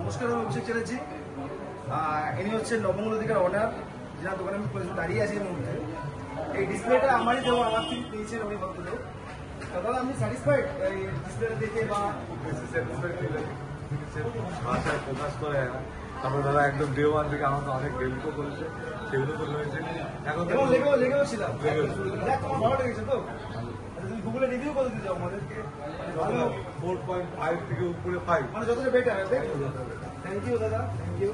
নমস্কার, আমি অভিষেক চ্যাটার্জি। ইনি হচ্ছেন নবমূল অধিকার অনার, যার দোকানে আমি দাঁড়িয়ে আছি এই মুহূর্তে। এই ডিসপ্লেটা আমারই দেবো, আমার থেকে পেয়েছেন উনি ভক্তদেব। দাদা, আপনি স্যাটিসফাইড এই ডিসপ্লেটা দেখে? বা ভাষায় প্রকাশ করে না। তারপরে দাদা একদম ডে ওয়ান থেকে আমাকে অনেক হেল্পও করেছে, সেগুলো তো রয়েছে। এখন লেগেও ছিলাম, ভালো লেগেছে তো? তুমি গুগলে রিভিউ করে দিতে চাও আমাদেরকে? 4.5 থেকে উপরে 5, মানে যতটা বেটার। থ্যাংক ইউ দাদা, থ্যাংক ইউ।